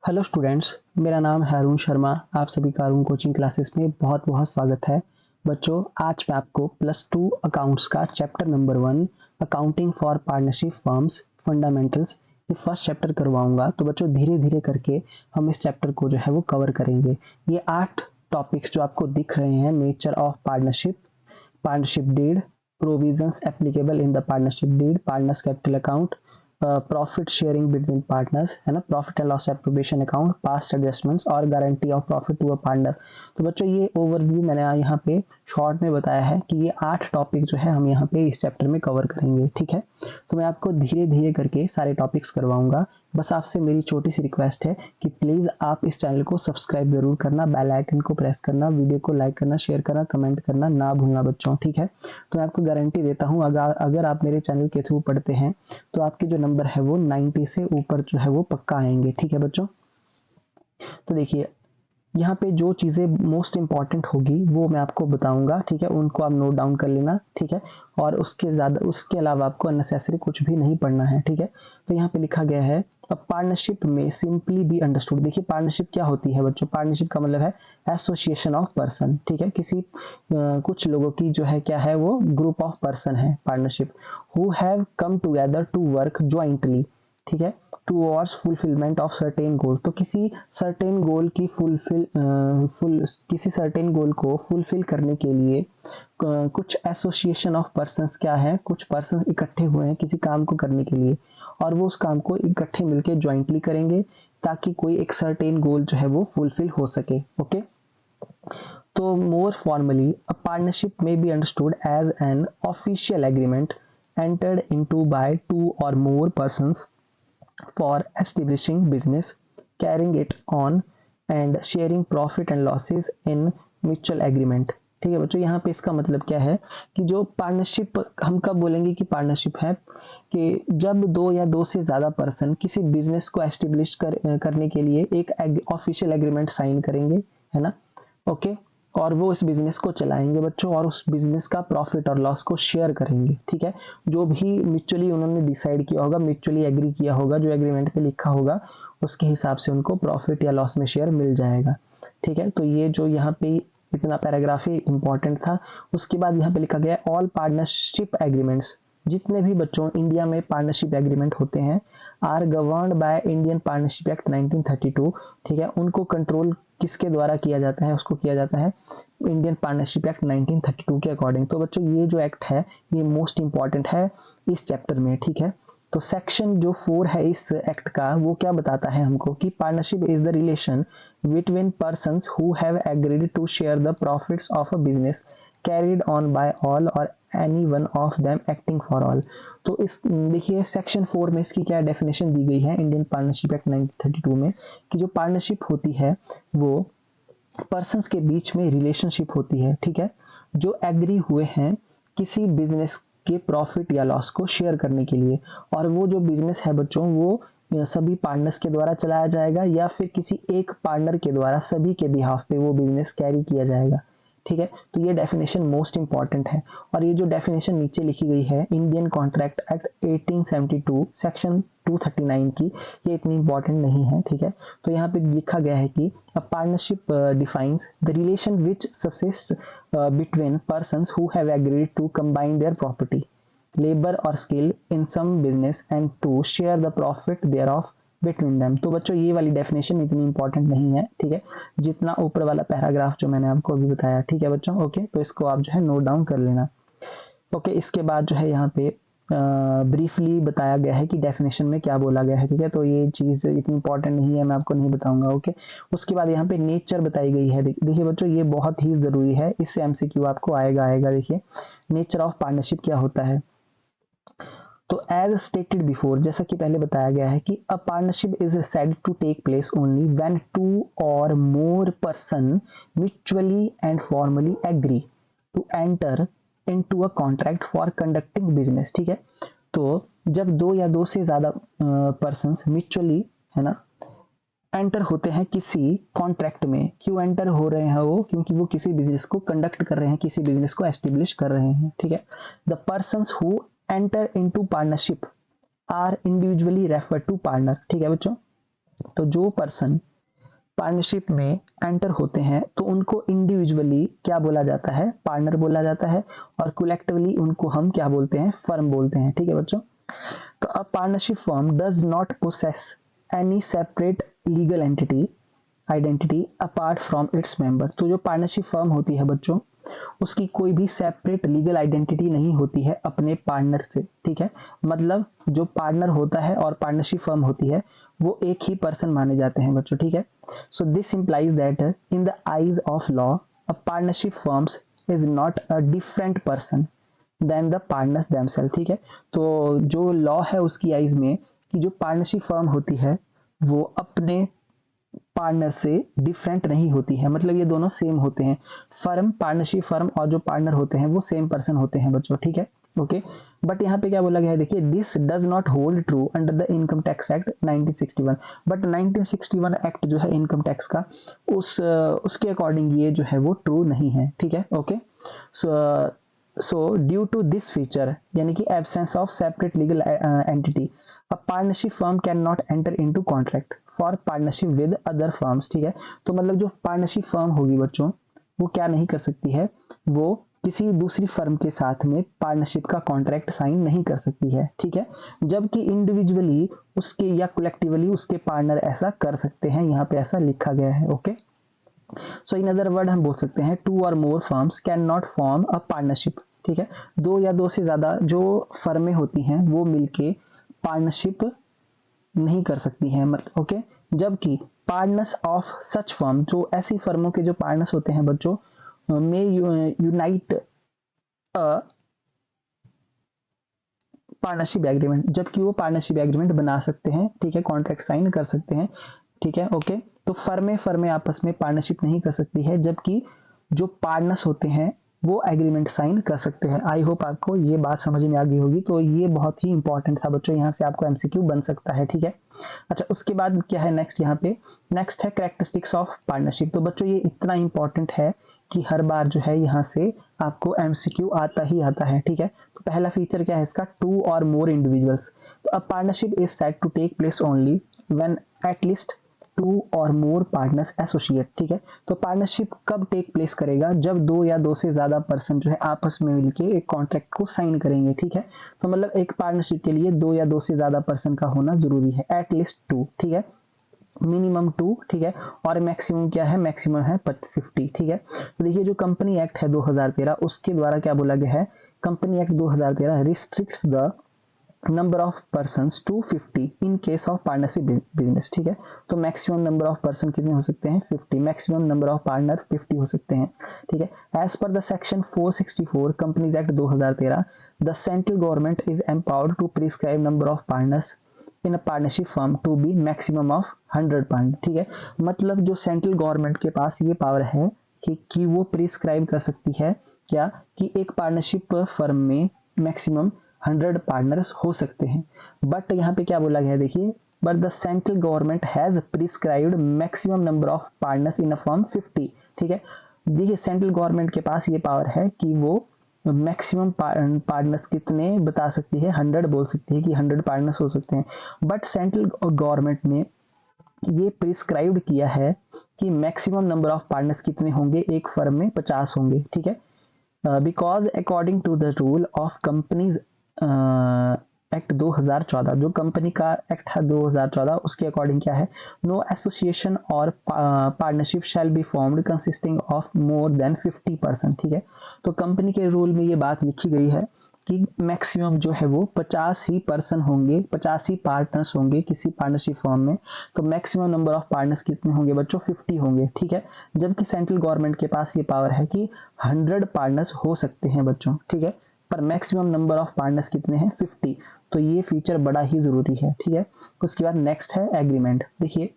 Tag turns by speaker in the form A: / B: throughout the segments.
A: Hello students, मेरा नाम है अरुण शर्मा। आप सभी का अरुण कोचिंग क्लासेस में बहुत बहुत स्वागत है। बच्चों, आज मैं आपको +2 अकाउंट्स का chapter number 1 accounting for partnership firms fundamentals ये फर्स्ट चैप्टर करवाऊंगा। तो बच्चों, धीरे धीरे करके हम इस चैप्टर को जो है वो कवर करेंगे। ये 8 टॉपिक्स जो आपको दिख रहे हैं, nature of partnership, partnership deed, provisions applicable in the partnership deed, partners capital account, profit sharing between partners, है ना, profit and loss appropriation account, past adjustments और guarantee of profit to a partner. तो बच्चों, ये overview मैंने यहाँ पे short में बताया है कि ये 8 टॉपिक जो है हम यहाँ पे इस चैप्टर में कवर करेंगे। ठीक है, तो मैं आपको धीरे धीरे करके सारे टॉपिक्स करवाऊंगा। बस आपसे मेरी छोटी सी रिक्वेस्ट है कि प्लीज आप इस चैनल को सब्सक्राइब जरूर करना, बेल आइकन को प्रेस करना, वीडियो को लाइक करना, शेयर करना, कमेंट करना ना भूलना बच्चों। ठीक है, तो मैं आपको गारंटी देता हूँ, अगर आप मेरे चैनल के थ्रू पढ़ते हैं तो आपके जो नंबर है वो 90 से ऊपर जो है वो पक्का आएंगे। ठीक है बच्चों, तो देखिए यहाँ पे जो चीज़ें मोस्ट इंपॉर्टेंट होगी वो मैं आपको बताऊंगा। ठीक है, उनको आप नोट डाउन कर लेना। ठीक है, और उसके अलावा आपको अननेसेसरी कुछ भी नहीं पढ़ना है। ठीक है, तो यहाँ पे लिखा गया है पार्टनरशिप में सिंपली बी अंडरस्टूड। देखिए, पार्टनरशिप क्या होती है बच्चों? पार्टनरशिप का मतलब है एसोसिएशन ऑफ पर्सन। ठीक है, कुछ लोगों की जो है क्या है, वो ग्रुप ऑफ पर्सन है partnership, who have come together to work jointly. ठीक है, towards fulfilment of certain goal. तो किसी सर्टेन गोल की किसी सर्टेन गोल को फुलफिल करने के लिए कुछ एसोसिएशन ऑफ पर्सन्स क्या है, कुछ पर्सन इकट्ठे हुए हैं किसी काम को करने के लिए, और वो उस काम को इकट्ठे मिलकर ज्वाइंटली करेंगे ताकि कोई एक सर्टेन गोल जो है वो फुलफिल हो सके। ओके, तो मोर फॉर्मली अ पार्टनरशिप में be understood as an official agreement entered into by 2 or more persons for establishing business, carrying it on and sharing profit and losses in mutual agreement। ठीक है बच्चों, यहाँ पे इसका मतलब क्या है कि जो पार्टनरशिप हम कब बोलेंगे कि पार्टनरशिप है, कि जब 2 या 2 से ज्यादा पर्सन किसी बिजनेस को एस्टेब्लिश करने के लिए एक ऑफिशियल एग्रीमेंट साइन करेंगे, है ना। ओके, और वो इस बिजनेस को चलाएंगे बच्चों, और उस बिजनेस का प्रॉफिट और लॉस को शेयर करेंगे। ठीक है, जो भी म्यूचुअली उन्होंने डिसाइड किया होगा, म्यूचुअली एग्री किया होगा, जो एग्रीमेंट पे लिखा होगा उसके हिसाब से उनको प्रॉफिट या लॉस में शेयर मिल जाएगा। ठीक है, तो ये जो यहाँ पे इतना पैराग्राफ ही इंपॉर्टेंट था। उसके बाद यहाँ पे लिखा गया ऑल पार्टनरशिप एग्रीमेंट्स, जितने भी बच्चों इंडिया में पार्टनरशिप एग्रीमेंट होते हैं, are governed by Indian partnership act 1932। ठीक है, उनको कंट्रोल किसके द्वारा किया जाता है? उसको किया जाता है इंडियन पार्टनरशिप एक्ट 1932 के अकॉर्डिंग। तो बच्चों, ये जो एक्ट है ये मोस्ट इंपॉर्टेंट है इस चैप्टर में। ठीक है, तो सेक्शन जो 4 है इस एक्ट का, वो क्या बताता है हमको कि partnership is the relation between persons who have agreed to share the profits of a business carried on by all और any one of them acting for all. तो इस देखिए सेक्शन 4 में इसकी क्या डेफिनेशन दी गई है इंडियन पार्टनरशिप एक्ट 1932 में, कि जो पार्टनरशिप होती है वो पर्सन्स के बीच में रिलेशनशिप होती है। ठीक है, जो एग्री हुए हैं किसी बिजनेस के प्रॉफिट या लॉस को शेयर करने के लिए, और वो जो बिजनेस है बच्चों वो सभी पार्टनर्स के द्वारा चलाया जाएगा या फिर किसी एक पार्टनर के द्वारा सभी के बिहाफ पे वो बिजनेस कैरी किया जाएगा। ठीक है, तो ये डेफिनेशन मोस्ट इंपॉर्टेंट है। और ये जो डेफिनेशन नीचे लिखी गई है इंडियन कॉन्ट्रैक्ट एक्ट 1872 सेक्शन 239 की, ये इतनी इंपॉर्टेंट नहीं है। ठीक है, तो यहाँ पे लिखा गया है कि a partnership defines the relation which subsist between persons who have agreed to combine their property, labour और skill in some business and to share the profit thereof between them. तो बच्चों, ये वाली डेफिनेशन इतनी important नहीं है। ठीक है, जितना ऊपर वाला पैराग्राफ जो मैंने आपको अभी बताया। ठीक है बच्चों, ओके, तो इसको आप जो है नोट डाउन कर लेना। ओके, इसके बाद जो है यहाँ पे ब्रीफली बताया गया है कि डेफिनेशन में क्या बोला गया है। ठीक है, तो ये चीज इतनी इंपॉर्टेंट नहीं है, मैं आपको नहीं बताऊंगा। ओके, उसके बाद यहाँ पे नेचर बताई गई है। देखिए बच्चों, ये बहुत ही जरूरी है, इससे एमसीक्यू आपको आएगा। देखिए, नेचर ऑफ पार्टनरशिप क्या होता है। तो एज स्टेटेड बिफोर, जैसा कि पहले बताया गया है कि a partnership is said to take place only when 2 or more person mutually and formally agree to enter into a contract for conducting business. ठीक है, तो जब 2 या 2 से ज्यादा पर्सन्स म्यूचुअली, है ना, एंटर होते हैं किसी कॉन्ट्रैक्ट में। क्यों एंटर हो रहे हैं वो? क्योंकि वो किसी बिजनेस को कंडक्ट कर रहे हैं, किसी बिजनेस को एस्टेब्लिश कर रहे हैं। ठीक है, the persons who enter into partnership are individually refer to partner. ठीक है बच्चों, तो जो पर्सन पार्टनरशिप में एंटर होते हैं तो उनको इंडिविजुअली क्या बोला जाता है, पार्टनर बोला जाता है, और कलेक्टिवली उनको हम क्या बोलते हैं, फर्म बोलते हैं। ठीक है बच्चों, तो a partnership firm does not possess any separate legal entity identity apart from its member. तो जो पार्टनरशिप फर्म होती है बच्चों, उसकी कोई भी सेपरेट लीगल आइडेंटिटी नहीं होती है अपने पार्टनर से। ठीक है, मतलब जो पार्टनर होता है और पार्टनरशिप फर्म होती है वो एक ही पर्सन माने जाते हैं बच्चों। ठीक है, so this implies that in the eyes of law a partnership firms is not a different person than the partners themself. ठीक है, तो जो लॉ है उसकी आइज में कि जो पार्टनरशिप फर्म होती है वो अपने पार्टनर से डिफरेंट नहीं होती है, मतलब ये दोनों सेम होते हैं। फर्म, पार्टनरशिप फर्म और जो पार्टनर होते हैं वो सेम पर्सन होते हैं बच्चों। ठीक है, ओके। बट यहाँ पे क्या बोला गया है, देखिए, this does not hold true under the income tax act 1961। But 1961 act जो है इनकम टैक्स का, उसके अकॉर्डिंग ये जो है वो ट्रू नहीं है। ठीक है, okay. So due to this feature, यानी कि absence of separate legal entity, a partnership firm can not enter into contract for partnership with other firms. ठीक है, तो मतलब जो पार्टनरशिप फर्म होगी बच्चों, वो क्या नहीं कर सकती है, वो किसी दूसरी फर्म के साथ में पार्टनरशिप का कॉन्ट्रैक्ट साइन नहीं कर सकती है। ठीक है, जबकि इंडिविजुअली उसके या कलेक्टिवली उसके पार्टनर ऐसा कर सकते हैं, यहाँ पे ऐसा लिखा गया है। Okay, so in other word हम बोल सकते हैं टू और more firms cannot form a partnership. ठीक है, दो या दो से ज्यादा जो फर्में होती हैं वो मिलके पार्टनरशिप नहीं कर सकती हैं, मतलब ओके। जबकि पार्टनर्स ऑफ सच फर्म, जो ऐसी फर्मों के जो पार्टनर्स होते हैं बच्चों, में यूनाइट अ पार्टनरशिप एग्रीमेंट, जबकि वो पार्टनरशिप एग्रीमेंट बना सकते हैं। ठीक है, कॉन्ट्रैक्ट साइन कर सकते हैं। ठीक है, ओके। तो फर्में फर्में आपस में पार्टनरशिप नहीं कर सकती है, जबकि जो पार्टनर्स होते हैं वो एग्रीमेंट साइन कर सकते हैं। आई होप आपको ये बात समझ में आ गई होगी। तो ये बहुत ही इंपॉर्टेंट था बच्चों, यहाँ से आपको एमसीक्यू बन सकता है। ठीक है, अच्छा, उसके बाद क्या है नेक्स्ट, यहाँ पे नेक्स्ट है कैरेक्टरिस्टिक्स ऑफ पार्टनरशिप। तो बच्चों ये इतना इंपॉर्टेंट है कि हर बार जो है यहाँ से आपको एमसीक्यू आता ही आता है। ठीक है, तो पहला फीचर क्या है इसका, टू और मोर इंडिविजुअल्स। तो a partnership is said to take place only when at least two और मोर पार्टनर्स एसोसिएट। ठीक है, तो पार्टनरशिप कब टेक प्लेस करेगा, जब दो या दो से ज्यादा पर्सन जो है आपस में मिलके एक कॉन्ट्रैक्ट को साइन करेंगे। ठीक है, तो मतलब एक पार्टनरशिप के लिए दो या दो से ज्यादा पर्सन का होना जरूरी है, एट लीस्ट टू। ठीक है, मिनिमम टू। ठीक है, और मैक्सिमम क्या है, मैक्सिमम है 50। ठीक है, तो देखिए जो कंपनी एक्ट है 2013, उसके द्वारा क्या बोला गया है, company act 2013 restricts the number of persons to 50 in case of partnership business. ठीक है, तो मैक्सिमम नंबर ऑफ पर्सन कितने हो सकते हैं, 50। मैक्सिमम नंबर ऑफ पार्टनर 50 हो सकते हैं। ठीक है, as per the section 464 companies act 2013, the central government is empowered to prescribe number of partners in a partnership firm to be maximum of 100 partner. ठीक है, मतलब जो सेंट्रल गवर्नमेंट के पास ये पावर है कि वो प्रिस्क्राइब कर सकती है क्या, कि एक पार्टनरशिप फर्म में मैक्सिमम 100 पार्टनर्स हो सकते हैं। बट यहाँ पे क्या बोला गया है, देखिए, but the central government has prescribed maximum number of partners in a firm 50। ठीक है, देखिए सेंट्रल गवर्नमेंट के पास ये पावर है कि वो मैक्सिमम पार्टनर्स कितने बता सकती है, 100 बोल सकती है कि 100 पार्टनर्स हो सकते हैं। बट सेंट्रल गवर्नमेंट ने ये प्रिस्क्राइब्ड किया है कि मैक्सिमम नंबर ऑफ पार्टनर्स कितने होंगे, एक फर्म में 50 होंगे। ठीक है, because according to the rule of companies act 2014, जो कंपनी का एक्ट है 2014, उसके अकॉर्डिंग क्या है, नो एसोसिएशन और partnership shall be formed consisting of more than 50%। ठीक है, तो कंपनी के रूल में ये बात लिखी गई है कि मैक्सिमम जो है वो 50 ही पर्सन होंगे, 50 ही पार्टनर्स होंगे किसी पार्टनरशिप फॉर्म में। तो मैक्सिमम नंबर ऑफ पार्टनर्स कितने होंगे बच्चों, 50 होंगे। ठीक है, जबकि सेंट्रल गवर्नमेंट के पास ये पावर है कि 100 पार्टनर्स हो सकते हैं बच्चों। ठीक है, पर मैक्सिमम नंबर ऑफ पार्टनर्स कितने हैं, 50। तो ये फीचर बड़ा ही जरूरी है। ठीक है, उसके बाद नेक्स्ट है एग्रीमेंट। देखिए,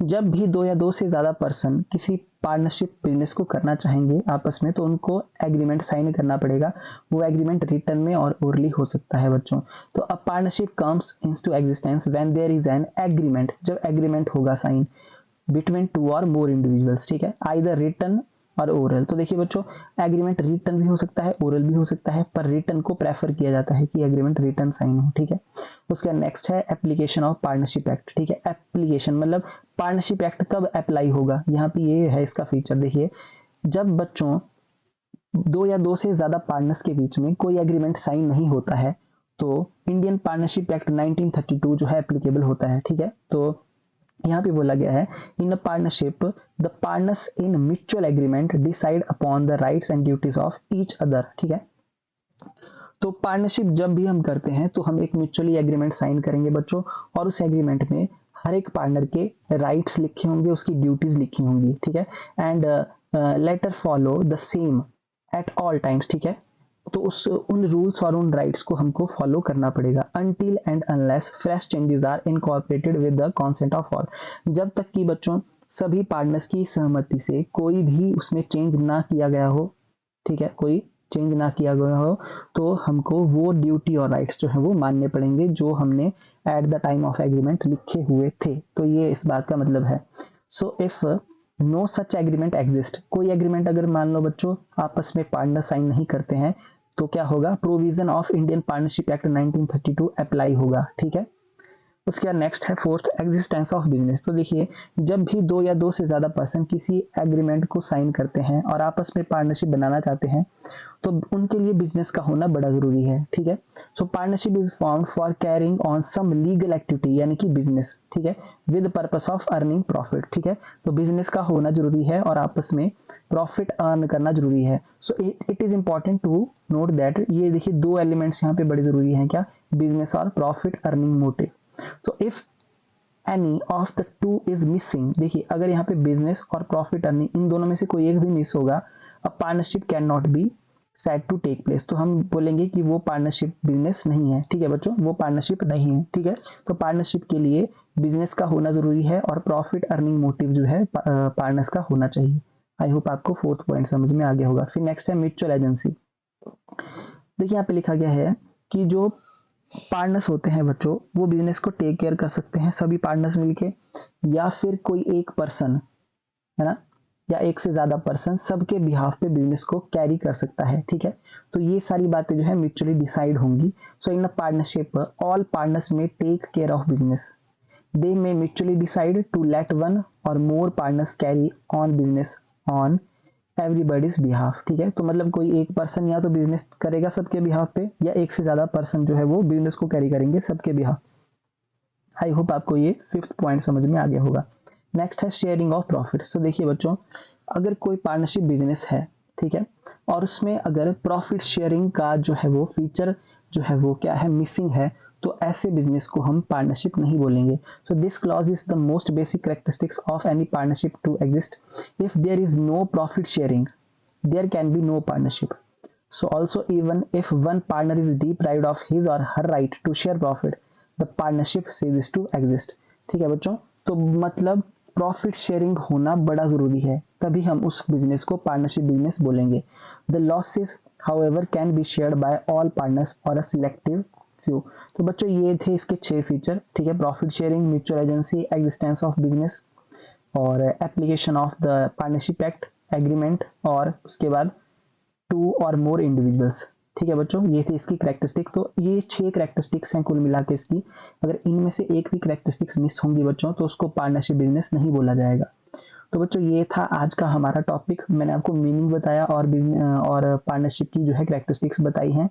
A: जब भी दो या दो से ज्यादा पर्सन किसी पार्टनरशिप बिजनेस को करना चाहेंगे आपस में, तो उनको एग्रीमेंट साइन करना पड़ेगा। वो एग्रीमेंट रिटर्न में और ओरली हो सकता है बच्चों। तो a partnership comes into existence when there is an agreement, जब एग्रीमेंट होगा साइन बिटवीन टू और मोर इंडिविजुअल्स। ठीक है, आइदर रिटर्न और ओरल। तो देखिए बच्चों, एग्रीमेंट रिटन भी हो सकता है, ओरल भी हो सकता है, पर रिटन को प्रेफर किया जाता है कि एग्रीमेंट रिटन साइन हो। ठीक है, उसका नेक्स्ट है एप्लीकेशन ऑफ पार्टनरशिप एक्ट। ठीक है, एप्लीकेशन मतलब पार्टनरशिप एक्ट कब अप्लाई होगा, यहाँ पे ये है इसका फीचर। देखिए, जब बच्चों दो या दो से ज्यादा पार्टनर्स के बीच में कोई एग्रीमेंट साइन नहीं होता है तो इंडियन पार्टनरशिप एक्ट 1932 जो है एप्लीकेबल होता है। ठीक है, तो यहाँ पे बोला गया है, in a partnership the partners in mutual agreement decide upon the rights and duties of each other. ठीक है, तो पार्टनरशिप जब भी हम करते हैं तो हम एक म्यूचुअली एग्रीमेंट साइन करेंगे बच्चों, और उस एग्रीमेंट में हर एक पार्टनर के राइट्स लिखे होंगे, उसकी ड्यूटीज लिखी होंगी। ठीक है, and later follow the same at all times. ठीक है, तो उन रूल्स और उन राइट्स को हमको फॉलो करना पड़ेगा until and unless fresh changes are incorporated with the consent of all. जब तक कि बच्चों सभी पार्टनर्स की सहमति से कोई भी उसमें चेंज ना किया गया हो। ठीक है, कोई चेंज ना किया गया हो तो हमको वो ड्यूटी और राइट्स जो है वो मानने पड़ेंगे जो हमने at the time of agreement लिखे हुए थे। तो ये इस बात का मतलब है। So if no such agreement exist, कोई एग्रीमेंट अगर मान लो बच्चों आपस में पार्टनर साइन नहीं करते हैं तो क्या होगा, provision of Indian partnership act 1932 apply होगा। ठीक है, उसके बाद नेक्स्ट है फोर्थ, एग्जिस्टेंस ऑफ बिजनेस। तो देखिए, जब भी दो या दो से ज्यादा पर्सन किसी एग्रीमेंट को साइन करते हैं और आपस में पार्टनरशिप बनाना चाहते हैं तो उनके लिए बिजनेस का होना बड़ा जरूरी है। ठीक है, so partnership is formed for carrying on some legal activity यानी कि बिजनेस। ठीक है, with purpose of earning profit. ठीक है, तो बिजनेस का होना जरूरी है और आपस में प्रॉफिट अर्न करना जरूरी है। So it is important to note that, ये देखिए दो एलिमेंट्स यहाँ पे बड़े जरूरी हैं, क्या, बिजनेस और प्रॉफिट अर्निंग मोटिव। तो if any of the two is missing, देखिए अगर यहाँ पे बिजनेस और प्रॉफिट अर्निंग इन दोनों में से कोई एक भी मिस होगा, a partnership can not be said to take place, तो हम बोलेंगे कि वो पार्टनरशिप बिजनेस नहीं है। ठीक है बच्चों, वो पार्टनरशिप नहीं है। ठीक है, तो पार्टनरशिप के लिए बिजनेस का होना जरूरी है और प्रॉफिट अर्निंग मोटिव जो है पार्टनर्स का होना चाहिए। आई होप आपको फोर्थ पॉइंट समझ में आ गया होगा। फिर नेक्स्ट है म्यूचुअल एजेंसी। देखिए यहाँ पे लिखा गया है कि जो पार्टनर्स होते हैं बच्चों वो बिजनेस को टेक केयर कर सकते हैं सभी पार्टनर्स मिलके, या फिर कोई एक पर्सन, है ना, या एक से ज्यादा पर्सन सबके बिहाफ पे बिजनेस को कैरी कर सकता है। ठीक है, तो ये सारी बातें जो है म्यूचुअली डिसाइड होंगी। So in a partnership all partners may take care of business, they may mutually decide to let one or more partners carry on business on everybody's behalf. ठीक है, तो मतलब कोई एक पर्सन या तो बिजनेस करेगा सबके बिहाफ पे, या एक से ज्यादा पर्सन जो है वो बिजनेस को कैरी करेंगे सबके बिहाफ। आई होप आपको ये फिफ्थ पॉइंट समझ में आ गया होगा। नेक्स्ट है शेयरिंग ऑफ प्रॉफिट। तो देखिए बच्चों, अगर कोई पार्टनरशिप बिजनेस है, ठीक है, और उसमें अगर प्रॉफिट शेयरिंग का जो है वो फीचर जो है वो क्या है, मिसिंग है, तो ऐसे बिजनेस को हम पार्टनरशिप नहीं बोलेंगे। So this clause is the most basic characteristics of any partnership to exist. If there is no profit sharing there can be no partnership. So also even if one partner is deprived of his or her right to share profit, the partnership ceases to exist. ठीक है बच्चों, तो मतलब profit sharing होना बड़ा जरूरी है, तभी हम उस बिजनेस को पार्टनरशिप बिजनेस बोलेंगे। The losses however can be shared by all partners or a selective few. तो बच्चों ये थे इसके 6 फीचर। ठीक है, profit sharing, mutual agency, existence of business और application of the partnership act, agreement, और उसके बाद टू और मोर इंडिविजुअल्स। ठीक है बच्चों, ये थी इसकी कैरेक्टरिस्टिक। तो ये 6 कैरेक्टरिस्टिक्स हैं कुल मिला के इसकी। अगर इनमें से एक भी कैरेक्टरिस्टिक्स मिस होंगी बच्चों तो उसको पार्टनरशिप बिजनेस नहीं बोला जाएगा। तो बच्चों ये था आज का हमारा टॉपिक। मैंने आपको मीनिंग बताया और पार्टनरशिप की जो है कैरेक्टरिस्टिक्स बताई हैं।